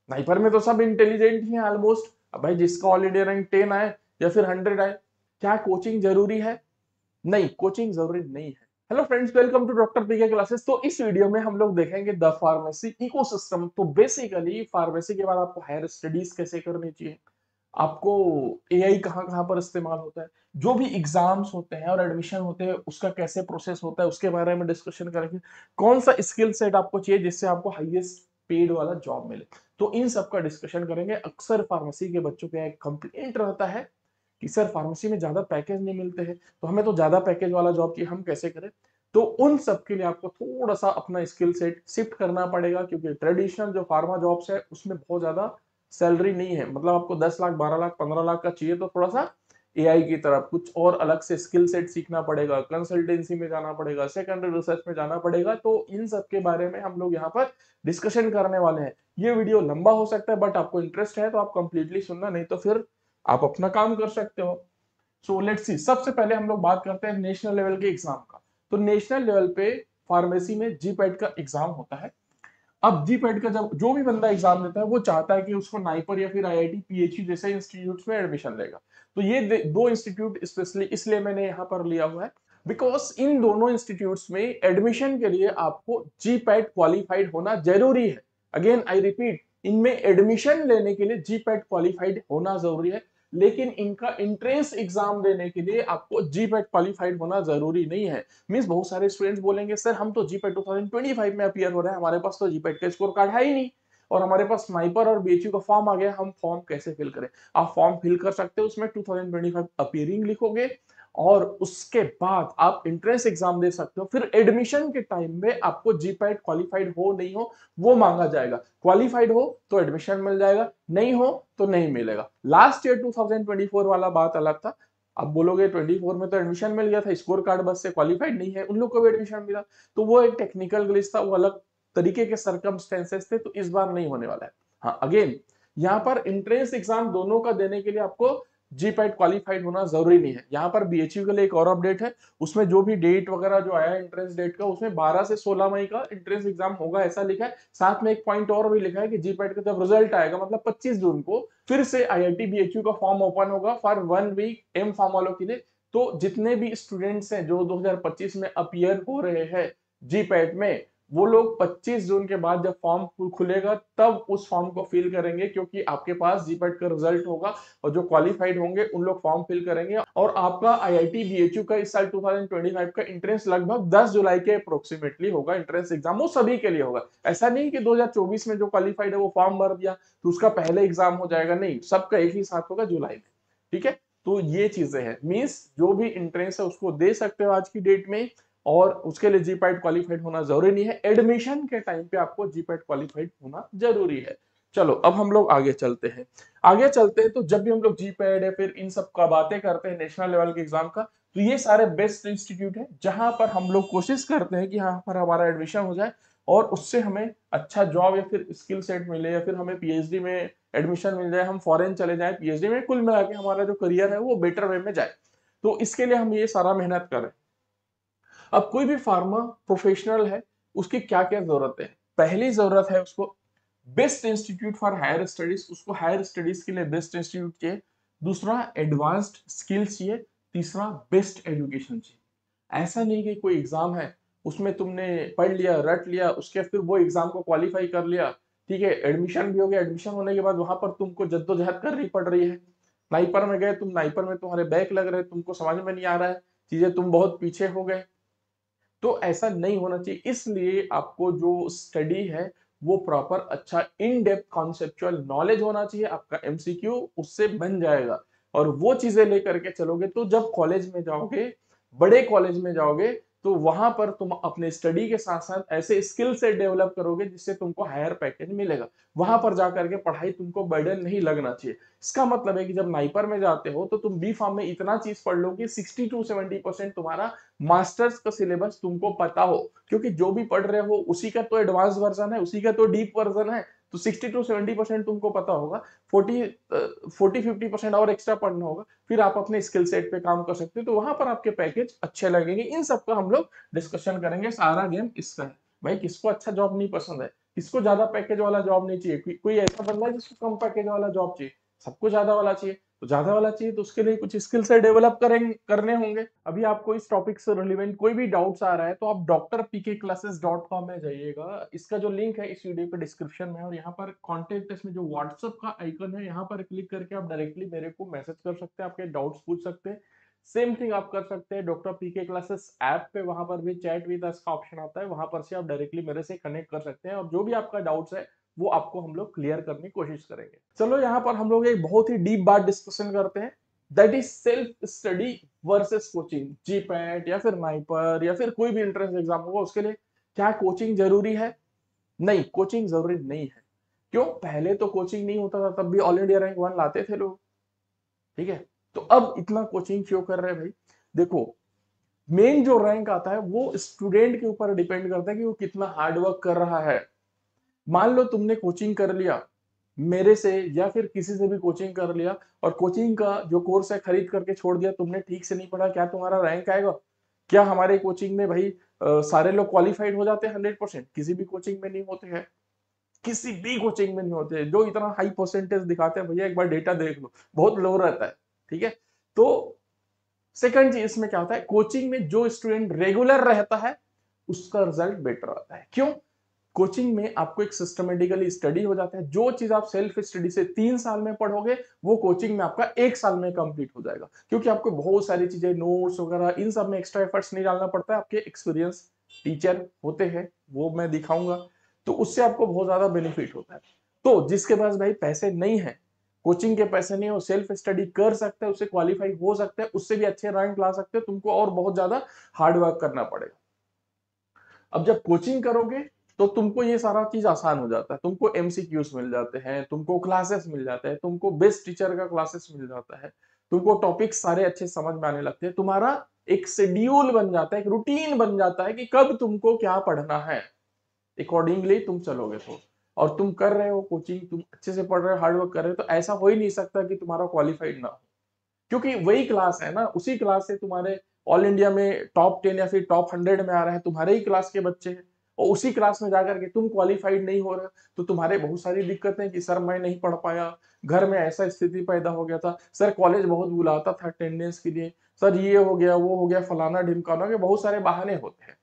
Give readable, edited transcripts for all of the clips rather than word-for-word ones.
Sniper में तो सब इंटेलिजेंट ही हैं ऑलमोस्ट। अब भाई जिसका ऑल इंडिया रैंक 10 आए या फिर 100 आए, क्या कोचिंग जरूरी है? नहीं, कोचिंग जरूरी नहीं है। Hello friends, welcome to doctor PK classes. तो इस वीडियो में हम लोग देखेंगे द फार्मेसी इकोसिस्टम। तो बेसिकली फार्मेसी के बाद आपको हायर स्टडीज कैसे करनी चाहिए, आपको एआई कहाँ कहाँ पर इस्तेमाल होता है, जो भी एग्जाम्स होते हैं और एडमिशन होते हैं उसका कैसे प्रोसेस होता है, उसके बारे में डिस्कशन करेंगे। कौन सा स्किल सेट आपको चाहिए जिससे आपको हाईएस्ट पेड वाला जॉब मिले, तो इन सब का डिस्कशन करेंगे। अक्सर फार्मेसी के बच्चों का एक कंप्लेंट रहता है कि सर फार्मेसी में ज्यादा पैकेज नहीं मिलते हैं, तो हमें तो ज्यादा पैकेज वाला जॉब चाहिए, हम कैसे करें? तो उन सब के लिए आपको थोड़ा सा अपना स्किल सेट शिफ्ट करना पड़ेगा, क्योंकि ट्रेडिशनल जो फार्मा जॉब्स है उसमें बहुत ज्यादा सैलरी नहीं है। मतलब आपको 10 लाख 12 लाख 15 लाख का चाहिए, तो थोड़ा सा एआई की तरफ कुछ और अलग से स्किल सेट सीखना पड़ेगा, कंसल्टेंसी में जाना पड़ेगा, सेकेंडरी रिसर्च में जाना पड़ेगा। तो इन सब के बारे में हम लोग यहाँ पर डिस्कशन करने वाले हैं। ये वीडियो लंबा हो सकता है, बट आपको इंटरेस्ट है तो आप कंप्लीटली सुनना, नहीं तो फिर आप अपना काम कर सकते हो। सो लेट्स सी, सबसे पहले हम लोग बात करते हैं नेशनल लेवल के एग्जाम का। तो नेशनल लेवल पे फार्मेसी में जीपैट का एग्जाम होता है। अब जीपैट का जब जो भी बंदा एग्जाम देता है वो चाहता है कि उसको नाइपर या फिर आईआईटी पीएचयू जैसे इंस्टीट्यूट्स में एडमिशन लेगा। तो ये दो इंस्टीट्यूट स्पेशली इसलिए मैंने यहाँ पर लिया हुआ है, बिकॉज इन दोनों इंस्टीट्यूट्स में एडमिशन के लिए आपको जीपैट क्वालिफाइड होना जरूरी है। अगेन आई रिपीट, इनमें एडमिशन लेने के लिए जीपैट क्वालिफाइड होना जरूरी है, लेकिन इनका एंट्रेंस एग्जाम देने के लिए आपको जीपैट क्वालिफाइड होना जरूरी नहीं है। मींस बहुत सारे स्टूडेंट्स बोलेंगे सर हम तो जीपैट 2025 में अपियर हो रहे हैं, हमारे पास तो जीपैट का स्कोर कार्ड है ही नहीं, और हमारे पास स्नाइपर और बीएचयू का फॉर्म आ गया, हम फॉर्म कैसे फिल करें? आप फॉर्म फिल कर सकते हो, उसमें 2025 अपियरिंग लिखोगे और उसके बाद आप एंट्रेंस एग्जाम दे सकते हो। फिर एडमिशन के टाइम में आपको जीपैट क्वालिफाइड हो नहीं हो वो मांगा जाएगा। क्वालिफाइड हो तो एडमिशन मिल जाएगा, नहीं हो तो नहीं मिलेगा। लास्ट ईयर 2024 वाला बात अलग था। अब बोलोगे 24 में तो एडमिशन मिल गया था, स्कोर कार्ड बस से क्वालिफाइड नहीं है, उन लोग को भी एडमिशन मिला। तो वो एक टेक्निकल ग्लिच था, वो अलग तरीके के सर्कमस्टेंसेस थे, तो इस बार नहीं होने वाला है। हाँ अगेन, यहाँ पर एंट्रेंस एग्जाम दोनों का देने के लिए आपको जीपैट क्वालिफाइड होना जरूरी नहीं है। यहाँ पर बीएचयू के लिए एक और अपडेट है, उसमें जो भी डेट वगैरह जो आया एंट्रेंस डेट का, उसमें 12 से 16 मई का एंट्रेंस एग्जाम होगा ऐसा लिखा है। साथ में एक पॉइंट और भी लिखा है कि जीपैट का जब रिजल्ट आएगा मतलब 25 जून को फिर से आईआईटी बीएचयू का फॉर्म ओपन होगा फॉर 1 वीक एम फार्म वालों के लिए। तो जितने भी स्टूडेंट्स हैं जो 2025 में अपियर हो रहे हैं जीपैट में, वो लोग 25 जून के बाद जब फॉर्म खुलेगा तब उस फॉर्म को फिल करेंगे, क्योंकि आपके पास जीपैट का रिजल्ट होगा और जो क्वालिफाइड होंगे उन लोग फॉर्म फिल करेंगे। और आपका आईआईटी बीएचयू का इस साल 2025 का एंट्रेंस लगभग 10 जुलाई के अप्रोक्सीमेटली होगा। एंट्रेंस एग्जाम वो सभी के लिए होगा। ऐसा नहीं कि 2024 में जो क्वालिफाइड है वो फॉर्म भर दिया तो उसका पहले एग्जाम हो जाएगा, नहीं, सबका एक ही साथ होगा जुलाई में। ठीक है, तो ये चीजें हैं। मींस जो भी एंट्रेंस है उसको दे सकते हो आज की डेट में, और उसके लिए जीपैट क्वालिफाइड होना जरूरी नहीं है। एडमिशन के टाइम पे आपको जीपैट क्वालिफाइड होना जरूरी है। चलो अब हम लोग आगे चलते हैं। आगे चलते हैं तो जब भी हम लोग जीपैड या फिर इन सब का बातें करते हैं नेशनल लेवल के एग्जाम का, तो ये सारे बेस्ट इंस्टीट्यूट है जहां पर हम लोग कोशिश करते हैं कि यहाँ पर हमारा एडमिशन हो जाए और उससे हमें अच्छा जॉब या फिर स्किल सेट मिले, या फिर हमें पीएचडी में एडमिशन मिल जाए, हम फॉरेन चले जाए पीएचडी में, कुल मिला के हमारा जो करियर है वो बेटर वे में जाए। तो इसके लिए हम ये सारा मेहनत करें। अब कोई भी फार्मा प्रोफेशनल है, उसकी क्या क्या जरूरत है? पहली जरूरत है उसको best institute for higher studies, उसको हायर स्टडीज के लिए बेस्ट इंस्टीट्यूट चाहिए। दूसरा एडवांस्ड स्किल्स चाहिए। तीसरा बेस्ट एजुकेशन चाहिए। ऐसा नहीं कि कोई एग्जाम है उसमें तुमने पढ़ लिया रट लिया, उसके फिर वो एग्जाम को क्वालिफाई कर लिया, ठीक है, एडमिशन भी हो गया, एडमिशन होने के बाद वहां पर तुमको जद्दोजहद करनी पड़ रही है। नाइपर में गए तुम, नाइपर में तुम्हारे बैक लग रहे, तुमको समझ में नहीं आ रहा है चीजें, तुम बहुत पीछे हो गए। तो ऐसा नहीं होना चाहिए। इसलिए आपको जो स्टडी है वो प्रॉपर अच्छा इन डेप्थ कॉन्सेप्चुअल नॉलेज होना चाहिए। आपका एमसीक्यू उससे बन जाएगा, और वो चीजें लेकर के चलोगे तो जब कॉलेज में जाओगे, बड़े कॉलेज में जाओगे, तो वहां पर तुम अपने स्टडी के साथ साथ ऐसे स्किल से डेवलप करोगे जिससे तुमको हायर पैकेज मिलेगा। वहां पर जाकर के पढ़ाई तुमको बर्डन नहीं लगना चाहिए। इसका मतलब है कि जब नाइपर में जाते हो तो तुम बी फार्म में इतना चीज पढ़ लो कि 60 to 70% तुम्हारा मास्टर्स का सिलेबस तुमको पता हो, क्योंकि जो भी पढ़ रहे हो उसी का तो एडवांस वर्जन है, उसी का तो डीप वर्जन है। तो 60 to 70% तुमको पता होगा, 40-50% और एक्स्ट्रा पढ़ना होगा, फिर आप अपने स्किल सेट पे काम कर सकते हो। तो वहां पर आपके पैकेज अच्छे लगेंगे। इन सब का हम लोग डिस्कशन करेंगे। सारा गेम इसका है भाई, किसको अच्छा जॉब नहीं पसंद है, किसको ज्यादा पैकेज वाला जॉब नहीं चाहिए? कोई ऐसा बंदा है जिसको कम पैकेज वाला जॉब चाहिए? सबको ज्यादा वाला चाहिए। तो ज्यादा वाला चाहिए तो उसके लिए कुछ स्किल से डेवलप करने होंगे। अभी आपको इस टॉपिक से रिलेवेंट कोई भी डाउट्स आ रहा है तो आप drpkclasses.com में जाइएगा। इसका जो लिंक है इस वीडियो पे डिस्क्रिप्शन में है, और यहाँ पर कॉन्टेक्ट में जो व्हाट्सएप का आइकन है यहाँ पर क्लिक करके आप डायरेक्टली मेरे को मैसेज कर सकते हैं, आपके डाउट्स पूछ सकते हैं। सेम थिंग आप कर सकते हैं डॉक्टर पीके क्लासेस ऐप पे, वहां पर भी चैट विद अस का ऑप्शन आता है, वहां पर से आप डायरेक्टली मेरे से कनेक्ट कर सकते हैं और जो भी आपका डाउट्स है वो आपको हम लोग क्लियर करने की कोशिश करेंगे। चलो यहाँ पर हम लोग एक बहुत ही डीप बात डिस्कशन करते हैं, that is self study versus coaching. GPAT या फिर नाइपर या फिर कोई भी एंट्रेंस एग्जाम होगा उसके लिए क्या कोचिंग जरूरी है? नहीं, कोचिंग जरूरी नहीं है। क्यों? पहले तो कोचिंग नहीं होता था तब भी ऑल इंडिया रैंक 1 लाते थे लोग, ठीक है? तो अब इतना कोचिंग क्यों कर रहे हैं भाई? देखो, मेन जो रैंक आता है वो स्टूडेंट के ऊपर डिपेंड करता है कि वो कितना हार्डवर्क कर रहा है। मान लो तुमने कोचिंग कर लिया मेरे से या फिर किसी से भी कोचिंग कर लिया, और कोचिंग का जो कोर्स है खरीद करके छोड़ दिया, तुमने ठीक से नहीं पढ़ा, क्या तुम्हारा रैंक आएगा? क्या हमारे कोचिंग में भाई सारे लोग क्वालिफाइड हो जाते हैं 100%? किसी भी कोचिंग में नहीं होते हैं, किसी भी कोचिंग में नहीं होते। जो इतना हाई परसेंटेज दिखाते हैं भैया एक बार डेटा देख लो, बहुत लो रहता है, ठीक है? तो सेकंड चीज इसमें क्या होता है, कोचिंग में जो स्टूडेंट रेगुलर रहता है उसका रिजल्ट बेटर आता है। क्यों? कोचिंग में आपको एक सिस्टमेटिकली स्टडी हो जाता है। जो चीज आप सेल्फ स्टडी से 3 साल में पढ़ोगे वो कोचिंग में आपका 1 साल में कंप्लीट हो जाएगा, क्योंकि आपको बहुत सारी चीजें, नोट्स वगैरह, इन सब में एक्स्ट्रा एफर्ट्स नहीं डालना पड़ता है। आपके एक्सपीरियंस टीचर होते हैं, वो मैं दिखाऊंगा, तो उससे आपको बहुत ज्यादा बेनिफिट होता है। तो जिसके पास भाई पैसे नहीं है, कोचिंग के पैसे नहीं, वो सेल्फ स्टडी कर सकते हैं, उससे क्वालिफाई हो सकते हैं, उससे भी अच्छे रैंक ला सकते हैं। तुमको और बहुत ज्यादा हार्ड वर्क करना पड़ेगा। अब जब कोचिंग करोगे तो तुमको ये सारा चीज आसान हो जाता है, तुमको एमसीक्यूज मिल जाते हैं, तुमको क्लासेस मिल जाते हैं, तुमको बेस्ट टीचर का क्लासेस मिल जाता है, तुमको टॉपिक्स सारे अच्छे समझ में आने लगते हैं, तुम्हारा एक शेड्यूल बन जाता है, एक रूटीन बन जाता है कि कब तुमको क्या पढ़ना है, अकॉर्डिंगली तुम चलोगे। तो और तुम कर रहे हो कोचिंग, तुम अच्छे से पढ़ रहे हो, हार्डवर्क कर रहे हो, तो ऐसा हो ही नहीं सकता कि तुम्हारा क्वालिफाइड ना हो, क्योंकि वही क्लास है ना, उसी क्लास से तुम्हारे ऑल इंडिया में टॉप 10 या फिर टॉप 100 में आ रहे हैं, तुम्हारे ही क्लास के बच्चे हैं, और उसी क्लास में जाकर के तुम क्वालिफाइड नहीं हो रहे, तो तुम्हारे बहुत सारी दिक्कतें कि सर मैं नहीं पढ़ पाया, घर में ऐसा स्थिति पैदा हो गया था, सर कॉलेज बहुत बुलाता था अटेंडेंस के लिए, सर ये हो गया वो हो गया, फलाना ढिमकाना के बहुत सारे बहाने होते हैं।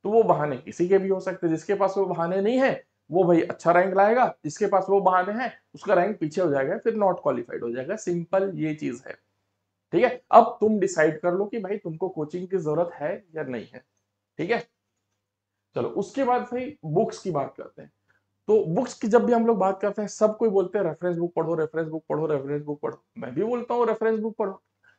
तो वो बहाने किसी के भी हो सकते हैं, जिसके पास वो बहाने नहीं है वो भाई अच्छा रैंक लाएगा, जिसके पास वो बहाने हैं उसका रैंक पीछे हो जाएगा, फिर नॉट क्वालिफाइड हो जाएगा। सिंपल ये चीज है, ठीक है? अब तुम डिसाइड कर लो कि भाई तुमको कोचिंग की जरूरत है या नहीं है, ठीक है? चलो उसके बाद भाई बुक्स की बात करते हैं। तो बुक्स की जब भी हम लोग बात करते हैं, सब कोई बोलते हैं रेफरेंस बुक पढ़ो, रेफरेंस बुक पढ़ो, रेफरेंस बुक पढ़ो। मैं भी बोलता हूँ रेफरेंस बुक पढ़ो।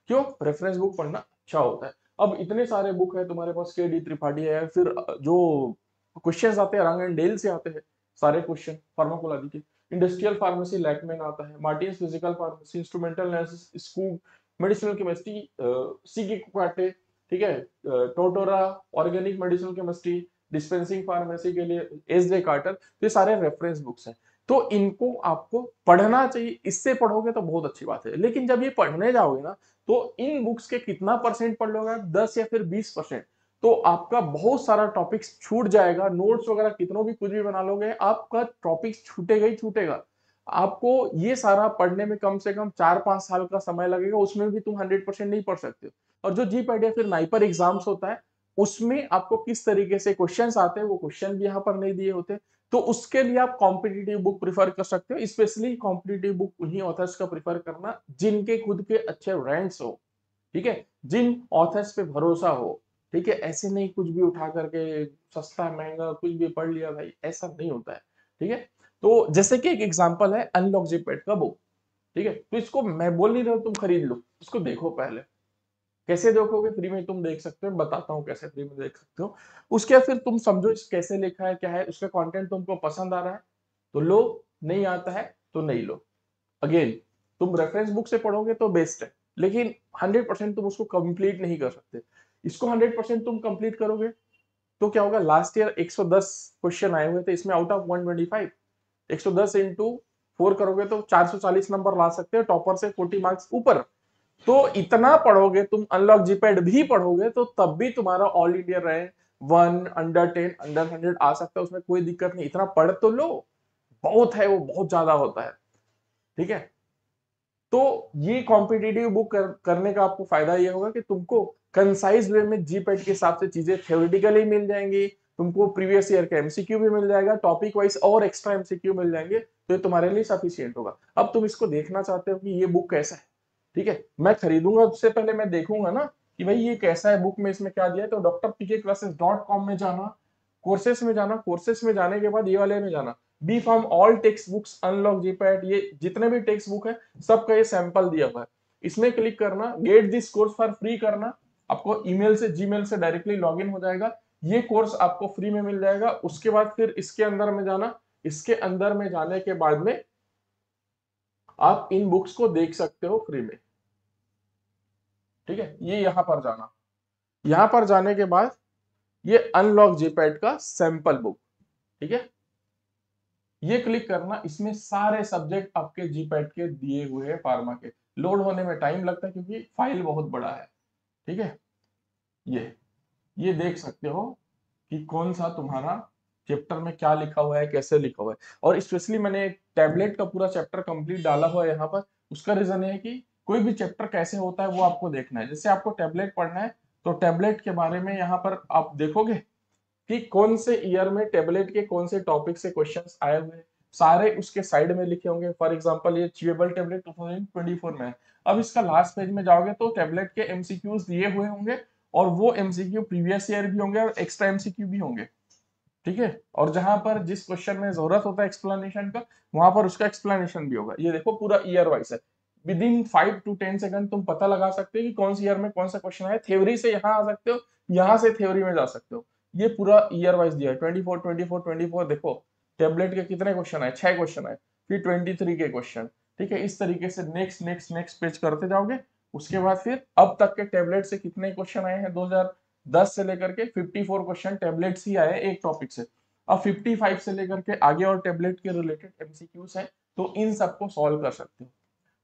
क्यों? रेफरेंस बुक पढ़ना अच्छा होता है। अब इतने सारे बुक है तुम्हारे पास, के डी त्रिपाठी है, फिर जो क्वेश्चंस आते हैं रंग एंड डेल से आते हैं सारे क्वेश्चन, फार्माकोलॉजी के, इंडस्ट्रियल फार्मेसी लैकमेन आता है, Martin's physical pharmacy, instrumental analysis, Skoog, medicinal chemistry, सीगी कुकाटे, ठीक है, Tortora, organic medicinal chemistry, dispensing pharmacy के लिए एस जे कार्टर, ये सारे रेफरेंस बुक्स हैं। तो इनको आपको पढ़ना चाहिए, इससे पढ़ोगे तो बहुत अच्छी बात है। लेकिन जब ये पढ़ने जाओगे ना, तो इन बुक्स के कितना परसेंट पढ़ लोगे आप? 10 या फिर 20%। तो आपका बहुत सारा टॉपिक्स छूट जाएगा, नोट्स वगैरह कितनों भी कुछ भी बना लोगे, आपका टॉपिक्स छूटेगा ही छूटेगा। आपको ये सारा पढ़ने में कम से कम 4-5 साल का समय लगेगा, उसमें भी तुम 100% नहीं पढ़ सकते। और जो जीपैट या फिर नाइपर एग्जाम्स होता है उसमें आपको किस तरीके से क्वेश्चंस आते हैं वो क्वेश्चन भी यहाँ पर नहीं दिए होते। तो उसके लिए आप कॉम्पिटिटिव बुक प्रिफर कर सकते हो, स्पेशली कॉम्पिटिटिव बुक उन्हीं ऑथर्स का प्रिफर करना जिनके खुद के अच्छे रैंक्स हो, ठीक है, जिन ऑथर्स पे भरोसा हो, ठीक है? ऐसे नहीं कुछ भी उठा करके सस्ता महंगा कुछ भी पढ़ लिया भाई, ऐसा नहीं होता है, ठीक है? तो जैसे कि एक एग्जांपल है अनलॉक जीपैट का बुक, ठीक है? तो इसको मैं बोल नहीं रहा हूं तुम खरीद लो, इसको देखो पहले। कैसे देखोगे? फ्री में तुम देख सकते हो, बताता हूँ कैसे फ्री में देख सकते हो। उसके बाद फिर तुम समझो इस कैसे लिखा है, क्या है उसका कंटेंट, तुमको पसंद आ रहा है तो लो, नहीं आता है तो नहीं लो। अगेन तुम रेफरेंस बुक से पढ़ोगे तो बेस्ट है, लेकिन 100% तुम उसको कंप्लीट नहीं कर सकते। इसको 100% तुम कंप्लीट करोगे तो क्या होगा? लास्ट ईयर 110 क्वेश्चन आए हुए थे, इसमें आउट ऑफ 125, 110 इंटू 4 करोगे तो 440 नंबर ला सकते हो, टॉपर से 40 मार्क्स ऊपर। तो इतना पढ़ोगे तुम, अनलॉक जीपैड भी पढ़ोगे तो तब भी तुम्हारा all India rank 1 under 10 under 100 आ सकता है, उसमें कोई दिक्कत नहीं, इतना पढ़ तो लो, बहुत है वो, बहुत ज्यादा होता है। ठीक है, तो ये कॉम्पिटिटिव बुक करने का आपको फायदा ये होगा कि तुमको कंसाइज वे में जीपैट के हिसाब से चीजें थ्योरेटिकली मिल जाएंगी, तुमको प्रीवियस ईयर का एमसीक्यू भी मिल जाएगा, टॉपिक वाइज और एक्स्ट्रा एमसीक्यू मिल जाएंगे, तो ये तुम्हारे लिए सफिशियंट होगा। अब तुम इसको देखना चाहते हो कि ये बुक कैसा है, ठीक है, मैं खरीदूंगा उससे पहले मैं देखूंगा ना कि भाई ये कैसा है, बुक में इसमें क्या दिया है, तो drpkclasses.com में जाना, कोर्सेस में जाना, कोर्सेस में जाने के बाद ये वाले में जाना, B Pharm all text books unlock GPAT, ये जितने भी टेक्स्ट बुक है सबका ये सैंपल दिया हुआ है, इसमें क्लिक करना, get this course for free करना, आपको ईमेल से जीमेल से डायरेक्टली लॉगिन हो जाएगा, ये कोर्स आपको फ्री में मिल जाएगा। उसके बाद फिर इसके अंदर में जाना, इसके अंदर में जाने के बाद में आप इन बुक्स को देख सकते हो फ्री में। ठीक है, ये यहां पर जाना, यहां पर जाने के बाद ये अनलॉक जीपैट का सैंपल बुक, ठीक है, ये क्लिक करना, इसमें सारे सब्जेक्ट आपके जीपैट के दिए हुए हैं फार्मा के, लोड होने में टाइम लगता है क्योंकि फाइल बहुत बड़ा है। ठीक है, ये देख सकते हो कि कौन सा तुम्हारा चैप्टर में क्या लिखा हुआ है, कैसे लिखा हुआ है, और स्पेशली मैंने टैबलेट का पूरा चैप्टर कंप्लीट डाला हुआ है यहाँ पर। उसका रीजन है कि कोई भी चैप्टर कैसे होता है वो आपको देखना है। जैसे आपको टैबलेट पढ़ना है तो टैबलेट के बारे में यहाँ पर आप देखोगे कि कौन से ईयर में टैबलेट के कौन से टॉपिक से क्वेश्चंस आए हुए हैं, सारे उसके साइड में लिखे होंगे। फॉर एग्जांपल ये च्यूएबल टैबलेट 2024 में है, अब इसका लास्ट पेज में जाओगे तो टैबलेट के एमसीक्यूज दिए हुए होंगे, और वो एमसीक्यू प्रीवियस ईयर भी होंगे और एक्स्ट्रा एमसीक्यू भी होंगे। ठीक है, और जहां पर जिस क्वेश्चन में जरूरत होता है एक्सप्लेनेशन का, वहां पर उसका एक्सप्लेनेशन भी होगा। ये देखो पूरा ईयर वाइज है, विद इन 5 to 10 सेकंड तुम पता लगा सकते हो कि कौन सी ईयर में कौन सा क्वेश्चन है। थ्योरी से यहाँ आ सकते हो, यहाँ से थ्योरी में जा सकते हो। ये पूरा ईयर वाइज दिया है, 24 देखो टेबलेट के कितने क्वेश्चन आए, 6 क्वेश्चन आए, फिर 23 के क्वेश्चन। ठीक है, इस तरीके से नेक्स्ट नेक्स्ट नेक्स्ट पेज करते जाओगे। उसके बाद फिर अब तक के टेबलेट से कितने क्वेश्चन आए हैं, 2010 से लेकर के 54 क्वेश्चन टेबलेट्स ही आए एक टॉपिक से। अब 55 से लेकर के आगे और टेबलेट के रिलेटेड एमसीक्यूज हैं, तो इन सबको सॉल्व कर सकते हो।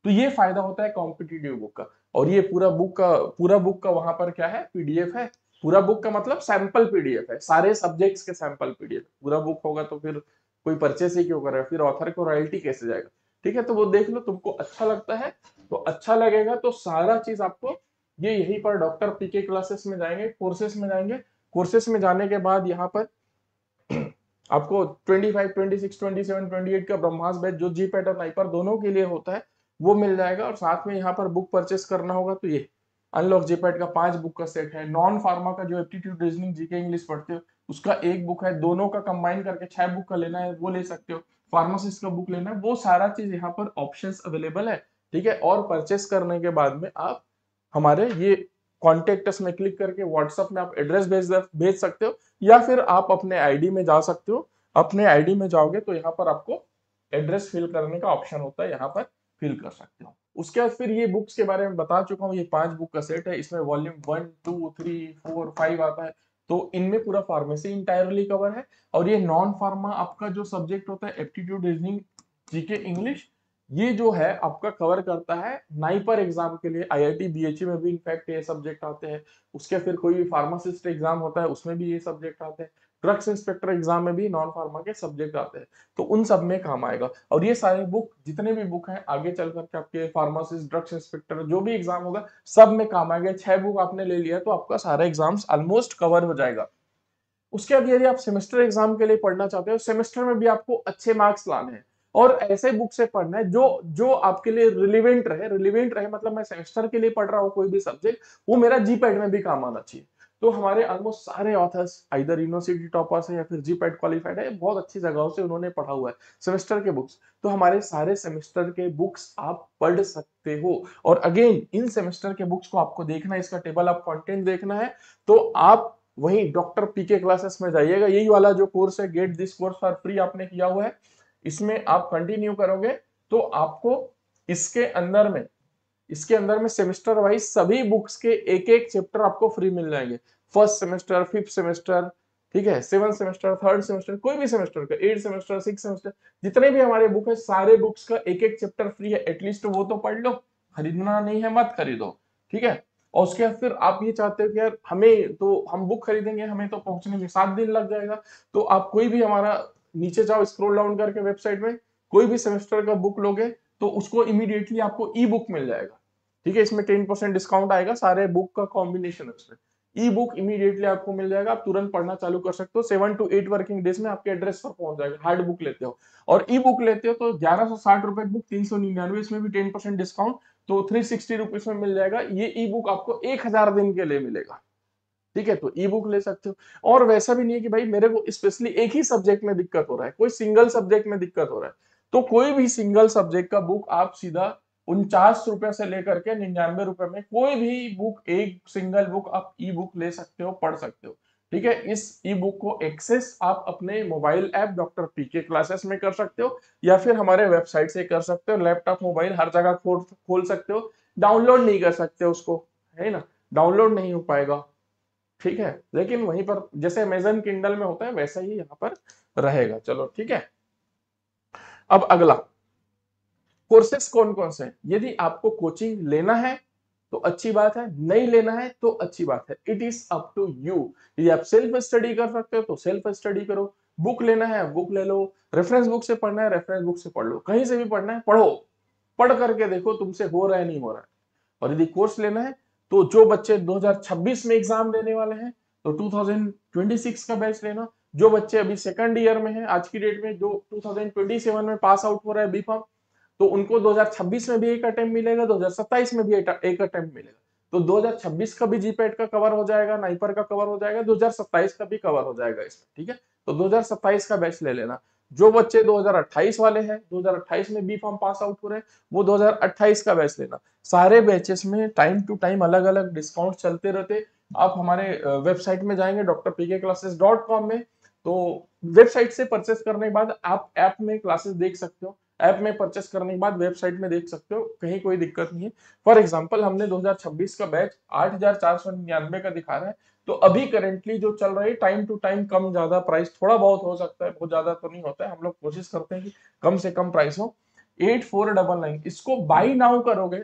तो ये फायदा होता है कॉम्पिटिटिव बुक का। और ये पूरा बुक का वहां पर क्या है, पीडीएफ है। पूरा बुक का मतलब सैंपल पीडीएफ है, सारे सब्जेक्ट्स के सैंपल पीडीएफ। पूरा बुक होगा तो फिर कोई परचेस ही क्यों करेगा, फिर ऑथर को रॉयल्टी कैसे जाएगा। ठीक है, तो वो देख लो, तुमको अच्छा लगता है तो अच्छा लगेगा, तो सारा चीज आपको ये यहीं पर डॉक्टर पीके क्लासेस में जाएंगे, कोर्सेस में जाएंगे। कोर्सेस में जाने के बाद यहाँ पर आपको 25, 26, 27, 28 का ब्रह्मास्त्र बैच जो जीपैट और नाइपर दोनों के लिए होता है वो मिल जाएगा। और साथ में यहाँ पर बुक परचेस करना होगा तो ये अनलॉक जीपैट का 5 बुक का सेट है। नॉन फार्मा का जो एप्टीट्यूड रीजनिंग जीके इंग्लिश पढ़ते हो उसका 1 बुक है, दोनों का कंबाइन करके 6 बुक का लेना है वो ले सकते हो। फार्मासिस्ट का बुक लेना है, वो सारा चीज यहाँ पर ऑप्शंस अवेलेबल है। ठीक है, और परचेस करने के बाद में आप हमारे ये कॉन्टेक्ट अस में क्लिक करके व्हाट्सएप में आप एड्रेस भेज सकते हो, या फिर आप अपने आईडी में जा सकते हो। अपने आईडी में जाओगे तो यहाँ पर आपको एड्रेस फिल करने का ऑप्शन होता है, यहाँ पर फिल कर सकते हो। उसके बाद फिर ये बुक्स के बारे में बता चुका हूँ, ये 5 बुक का सेट है, इसमें वॉल्यूम 1, 2, 3, 4, 5 आता है। तो इनमें पूरा फार्मेसी इंटायरली कवर है। और ये नॉन फार्मा आपका जो सब्जेक्ट होता है एप्टीट्यूड रीजनिंग जीके इंग्लिश, ये जो है आपका कवर करता है नाइपर एग्जाम के लिए। आईआईटी बीएचयू में भी इनफैक्ट ये सब्जेक्ट आते हैं। उसके फिर कोई भी फार्मासिस्ट एग्जाम होता है उसमें भी ये सब्जेक्ट आते हैं। ड्रग्स इंस्पेक्टर एग्जाम में भी नॉन फार्मा के सब्जेक्ट आते हैं, तो उन सब में काम आएगा। और ये सारे बुक जितने भी बुक हैं आगे चल करके आपके फार्मासिस्ट ड्रग्स इंस्पेक्टर जो भी एग्जाम होगा सब में काम आएगा। 6 बुक आपने ले लिया तो आपका सारा एग्जाम्स ऑलमोस्ट कवर हो जाएगा। उसके बाद यदि आप सेमेस्टर एग्जाम के लिए पढ़ना चाहते हो, सेमेस्टर में भी आपको अच्छे मार्क्स लाने हैं और ऐसे बुक से पढ़ना है जो जो आपके लिए रिलेवेंट रहे मतलब मैं सेमेस्टर के लिए पढ़ रहा हूँ कोई भी सब्जेक्ट, वो मेरा जीपैट में भी काम आना चाहिए। तो हमारे ऑलमोस्ट सारे ऑथर्स आइदर यूनिवर्सिटी टॉपर्स है या फिर जीपैट क्वालिफाइड है, बहुत अच्छी जगहों से उन्होंने पढ़ा हुआ है सेमेस्टर के बुक्स। तो हमारे सारे सेमेस्टर के बुक्स आप पढ़ सकते हो। और अगेन इन सेमेस्टर के बुक्स को आपको देखना है, इसका टेबल ऑफ कंटेंट देखना है, तो आप वही डॉक्टर पीके क्लासेस में जाइएगा। यही वाला जो कोर्स है get this course for free आपने किया हुआ है, इसमें आप कंटिन्यू करोगे तो आपको इसके अंदर में सेमेस्टर वाइज सभी बुक्स के एक एक चैप्टर आपको फ्री मिल जाएंगे। फर्स्ट सेमेस्टर, फिफ्थ सेमेस्टर, ठीक है, 7th सेमेस्टर, 3rd सेमेस्टर, कोई भी सेमेस्टर का, 8th सेमेस्टर, 6th सेमेस्टर, जितने भी हमारे बुक है सारे बुक्स का एक एक चैप्टर फ्री है। एटलीस्ट वो तो पढ़ लो, खरीदना नहीं है मत खरीदो। ठीक है, और उसके बाद फिर आप ये चाहते हो कि यार हमें तो हम बुक खरीदेंगे, हमें तो पहुंचने में 7 दिन लग जाएगा, तो आप कोई भी हमारा नीचे जाओ स्क्रॉल डाउन करके वेबसाइट में, कोई भी सेमेस्टर का बुक लोगे तो उसको इमीडिएटली आपको ई बुक मिल जाएगा। ठीक है, इसमें 10% डिस्काउंट आएगा, सारे बुक का कॉम्बिनेशन है उसमें। ई बुक इमीडिएटली आपको मिल जाएगा, आप तुरंत पढ़ना चालू कर सकते हो, 7 to 8 वर्किंग डेज में आपके एड्रेस पर पहुंच जाएगा। हार्ड बुक लेते हो और ई बुक लेते हो तो 1160 रुपए बुक, 399, इसमें भी 10% डिस्काउंट, तो 360 रुपीज में मिल जाएगा। ये ई बुक आपको 1000 दिन के लिए मिलेगा। ठीक है, तो ई बुक ले सकते हो। और वैसा भी नहीं है कि भाई मेरे को स्पेशली एक ही सब्जेक्ट में दिक्कत हो रहा है, कोई सिंगल सब्जेक्ट में दिक्कत हो रहा है, तो कोई भी सिंगल सब्जेक्ट का बुक आप सीधा 49 रुपए से लेकर के 99 रुपए में कोई भी बुक, एक सिंगल बुक आप ई बुक ले सकते हो, पढ़ सकते हो। ठीक है, इस ई बुक को एक्सेस आप अपने mobile app doctor PK classes में कर सकते हो, या फिर हमारे वेबसाइट से कर सकते हो। लैपटॉप मोबाइल हर जगह खोल सकते हो, डाउनलोड नहीं कर सकते उसको, है ना, डाउनलोड नहीं हो पाएगा। ठीक है, लेकिन वहीं पर जैसे अमेजन किंडल में होता है वैसा ही यहाँ पर रहेगा। चलो ठीक है, अब अगला, कोर्सेस कौन कौन से हैं। यदि आपको कोचिंग लेना है तो अच्छी बात है, नहीं लेना है तो अच्छी बात है, it is up to you. यदि आप सेल्फ स्टडी कर सकते हो तो सेल्फ स्टडी करो, बुक लेना है बुक ले लो, रेफरेंस बुक से पढ़ना है रेफरेंस बुक से पढ़ लो, कहीं से भी पढ़ना है पढ़ो, पढ़ करके देखो तुमसे हो रहा है नहीं हो रहा है। और यदि कोर्स लेना है तो जो बच्चे 2026 में एग्जाम देने वाले हैं तो 2026 का बैच लेना। जो बच्चे अभी सेकंड ईयर में हैं आज की डेट में, जो 2027 में पास आउट हो रहा है बीफॉर्म, तो उनको 2026 में भी एक अटेम्प्ट मिलेगा, 2027 में भी एक अटेम्प्ट मिलेगा। तो 2026 का भी जीपैट का कवर हो जाएगा, नाइपर का कवर हो जाएगा, 2027 का भी कवर हो जाएगा इसमें। ठीक है, तो 2027 का बैच ले लेना। जो बच्चे 2028 वाले हैं, 2028 में बी फॉर्म पास आउट हो रहे हैं, वो 2028 का बैच लेना। सारे बैचेस में टाइम टू टाइम अलग अलग डिस्काउंट चलते रहते। आप हमारे वेबसाइट में जाएंगे drpkclasses.com में, तो वेबसाइट से परचेस करने के बाद आप ऐप में क्लासेस देख सकते हो, ऐप में परचेस करने के बाद वेबसाइट में देख सकते हो, कहीं कोई दिक्कत नहीं है। फॉर एग्जांपल हमने 2026 का बैच 8499 का दिखा रहा है, तो अभी करेंटली जो चल रहा है टाइम टू टाइम कम ज्यादा प्राइस थोड़ा बहुत हो सकता है, बहुत ज्यादा तो नहीं होता है, हम लोग कोशिश करते हैं कि कम से कम प्राइस हो। 8499, इसको बाई नाउ करोगे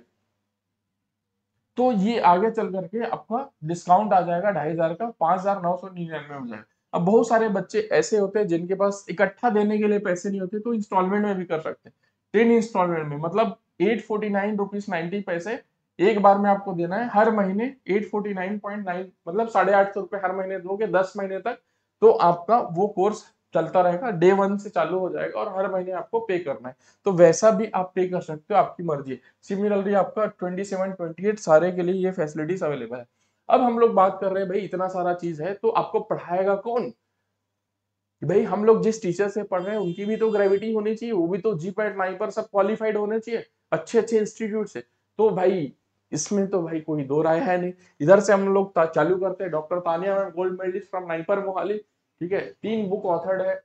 तो ये आगे चल करके आपका डिस्काउंट आ जाएगा 2500 का, 5999 हो जाएगा। अब बहुत सारे बच्चे ऐसे होते हैं जिनके पास इकट्ठा देने के लिए पैसे नहीं होते, तो इंस्टॉलमेंट में भी कर सकते हैं। 10 इंस्टॉलमेंट में मतलब 849 रुपीज 90 पैसे एक बार में आपको देना है हर महीने, 849.9 मतलब 850 रुपए हर महीने दोगे 10 महीने तक, तो आपका वो कोर्स चलता रहेगा, डे 1 से चालू हो जाएगा और हर महीने आपको पे करना है। तो वैसा भी आप पे कर सकते हो, आपकी मर्जी है। सिमिलरली आपका 27-28 सारे के लिए ये फैसिलिटीज अवेलेबल है। अब हम लोग बात कर रहे हैं भाई इतना सारा चीज है तो आपको पढ़ाएगा कौन। भाई हम लोग जिस टीचर से पढ़ रहे हैं उनकी भी तो ग्रेविटी होनी चाहिए, वो भी तो जीपैट नाइपर सब क्वालिफाइड होने चाहिए, अच्छे अच्छे इंस्टीट्यूट से। तो भाई इसमें तो भाई कोई दो राय है नहीं। इधर से हम लोग चालू करते हैं, doctor Tania ma'am gold medallist from NIPER Mohali. ठीक है, 3 बुक ऑथर्ड है,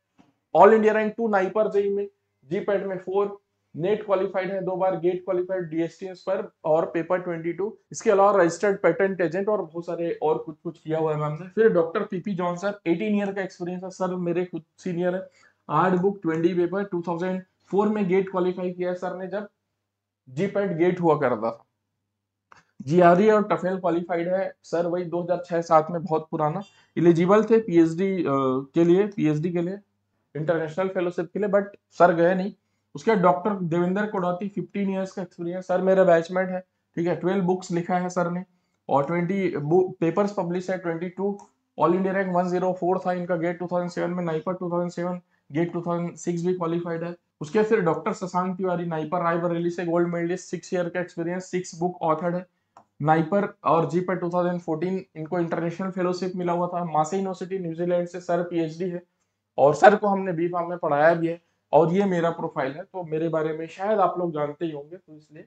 all India rank 2 NIPER JEE में, जीपैट में 4, नेट क्वालिफाइड है 2 बार, गेट क्वालिफाइड डीएसटीएस पर और पेपर 22। इसके अलावा रजिस्टर्ड पेटेंट एजेंट और बहुत सारे और कुछ कुछ किया हुआ है मैम ने। फिर doctor PP John sir, 18 year का एक्सपीरियंस है सर, मेरे खुद सीनियर है। 8 बुक 20 पेपर, 2004 में गेट क्वालिफाई किया है सर ने जब जीपैट गेट हुआ करता था। जीआरई और टफेल क्वालिफाइड है सर, वही 2006-7 में, बहुत पुराना। एलिजिबल थे पीएचडी के लिए, पीएचडी के लिए, इंटरनेशनल फेलोशिप के लिए, बट सर गए नहीं। उसके बाद डॉक्टर देवेंद्र कोडौती, 15 इयर्स का एक्सपीरियंस सर, मेरा बैचमेट है। ठीक है, 12 बुक्स लिखा है सर ने और 20 पेपर्स पब्लिश है, 22। ऑल इंडिया रैंक 104 था इनका, गेट 2007 में, नाइपर 2007, गेट 2006 भी क्वालिफाइड है। उसके फिर डॉक्टर शशांक तिवारी, नाइपर रायबरेली से गोल्ड मेडलिस्ट, 6 ईयर का एक्सपीरियंस, 6 बुक ऑथर्ड है। नाइपर और जी पर 2014 इनको इंटरनेशनल फेलोशिप मिला हुआ था, मासे यूनिवर्सिटी न्यूजीलैंड से सर पीएचडी है और सर को हमने बी फार्म में पढ़ाया भी है। और ये मेरा प्रोफाइल है, तो मेरे बारे में शायद आप लोग जानते ही होंगे, तो इसलिए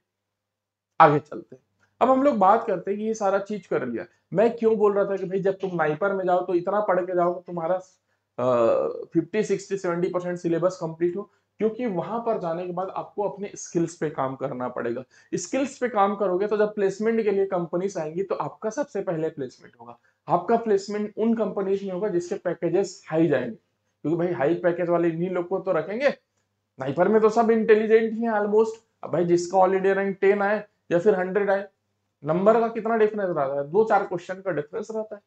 आगे चलते हैं। अब हम लोग बात करते हैं कि ये सारा चीज कर लिया, मैं क्यों बोल रहा था कि भाई जब तुम नाइपर में जाओ तो इतना पढ़ के जाओ कि तुम्हारा 50-60-70% सिलेबस कंप्लीट हो, क्योंकि वहां पर जाने के बाद आपको अपने स्किल्स पे काम करना पड़ेगा। स्किल्स पे काम करोगे तो जब प्लेसमेंट के लिए कंपनीज आएंगी तो आपका सबसे पहले प्लेसमेंट होगा। आपका प्लेसमेंट उन कंपनीज में होगा जिसके पैकेजेस हाई जाएंगे, क्योंकि भाई हाई पैकेज वाले इन्हीं लोग को तो रखेंगे। नाइपर में तो सब इंटेलिजेंट ही हैं ऑलमोस्ट। अब भाई जिसका ऑल इंडिया रैंक 10 आए या फिर 100 आए, नंबर का कितना डिफरेंस रहता है, 2-4 क्वेश्चन का डिफरेंस रहता है,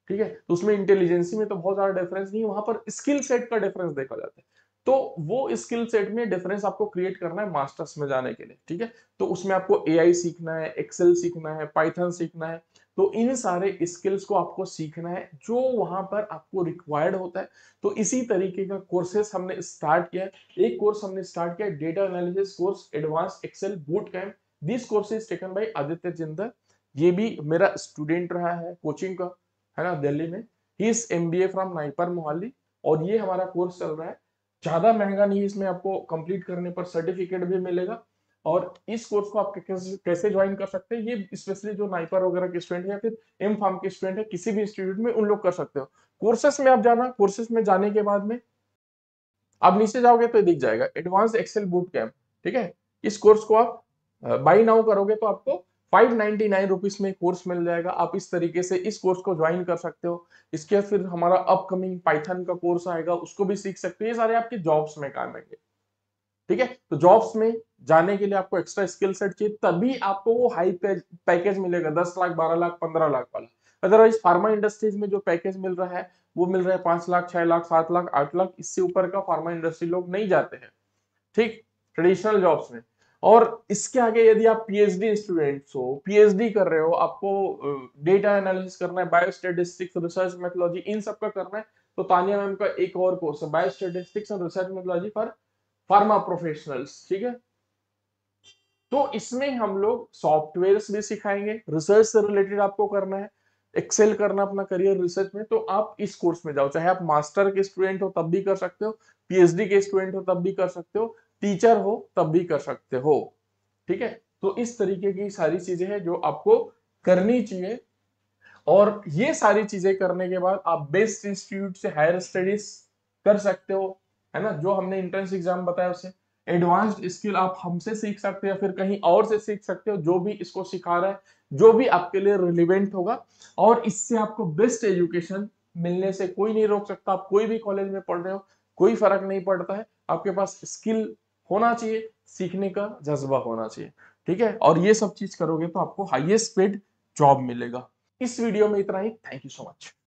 ठीक है। तो उसमें इंटेलिजेंसी में तो बहुत ज्यादा डिफरेंस नहीं है, वहां पर स्किल सेट का डिफरेंस देखा जाता है। तो वो स्किल सेट में डिफरेंस आपको क्रिएट करना है मास्टर्स में जाने के लिए, ठीक है। तो उसमें आपको एआई सीखना है, एक्सेल सीखना है, पाइथन सीखना है। तो इन सारे स्किल्स को आपको सीखना है जो वहां पर आपको रिक्वायर्ड होता है। तो इसी तरीके का कोर्सेस हमने स्टार्ट किया है। एक कोर्स हमने स्टार्ट किया, data analysis course advance Excel boot camp. This course is taken by Aditya Jindal. ये भी मेरा स्टूडेंट रहा है कोचिंग का, है ना, दिल्ली में। He is MBA from NIPER Mohali. और ये हमारा कोर्स चल रहा है, ज्यादा महंगा नहीं है, इसमें आपको कंप्लीट करने पर सर्टिफिकेट भी मिलेगा। और इस कोर्स को आप कैसे ज्वाइन कर सकते हैं, ये स्पेशली जो नाइपर वगैरह के स्टूडेंट है या फिर एम फार्म के स्टूडेंट है, किसी भी इंस्टीट्यूट में उन लोग कर सकते हो। कोर्सेस में आप जाना, कोर्सेस में जाने के बाद में आप नीचे जाओगे तो दिख जाएगा एडवांस एक्सेल बूट कैंप, ठीक है। इस कोर्स को आप बाई नाउ करोगे तो आपको 599 रुपीज में कोर्स मिल जाएगा। आप इस तरीके से इस कोर्स को ज्वाइन कर सकते हो। इसके फिर हमारा अपकमिंग पाइथन का कोर्स आएगा, उसको भी सीख सकते हो। ये सारे आपके जॉब्स में काम आएंगे, ठीक है। तो जॉब्स में जाने के लिए आपको एक्स्ट्रा स्किल सेट चाहिए, तभी आपको वो हाई पैकेज मिलेगा, 10 लाख, 12 लाख, 15 लाख वाला। अदरवाइज फार्मा इंडस्ट्रीज में जो पैकेज मिल रहा है वो मिल रहा है 5 लाख, 6 लाख, 7 लाख, 8 लाख। इससे ऊपर का फार्मा इंडस्ट्री लोग नहीं जाते हैं, ठीक, ट्रेडिशनल जॉब्स में। और इसके आगे यदि आप पीएचडी स्टूडेंट्स हो, पीएचडी कर रहे हो, आपको डेटा एनालिसिस करना है, बायोस्टैटिस्टिक्स, रिसर्च मेथोलॉजी, इन सब का करना है, तो तानिया मैम का एक और कोर्स है, biostatistics and research methodology for pharma professionals, ठीक है। तो इसमें हम लोग सॉफ्टवेयर्स भी सिखाएंगे, रिसर्च से रिलेटेड आपको करना है, एक्सेल करना अपना करियर रिसर्च में, तो आप इस कोर्स में जाओ। चाहे आप मास्टर के स्टूडेंट हो तब भी कर सकते हो, पीएचडी के स्टूडेंट हो तब भी कर सकते हो, टीचर हो तब भी कर सकते हो, ठीक है। तो इस तरीके की सारी चीजें हैं जो आपको करनी चाहिए। और ये सारी चीजें करने के बाद आप बेस्ट इंस्टीट्यूट से हायर स्टडीज कर सकते हो, है ना। जो हमने एंट्रेंस एग्जाम बताया उसे एडवांस्ड स्किल आप हमसे सीख सकते हो या फिर कहीं और से सीख सकते हो, जो भी इसको सिखा रहा है, जो भी आपके लिए रिलेवेंट होगा। और इससे आपको बेस्ट एजुकेशन मिलने से कोई नहीं रोक सकता। आप कोई भी कॉलेज में पढ़ रहे हो, कोई फर्क नहीं पड़ता है, आपके पास स्किल होना चाहिए, सीखने का जज्बा होना चाहिए, ठीक है। और ये सब चीज करोगे तो आपको हाईएस्ट पेड जॉब मिलेगा। इस वीडियो में इतना ही। Thank you so much.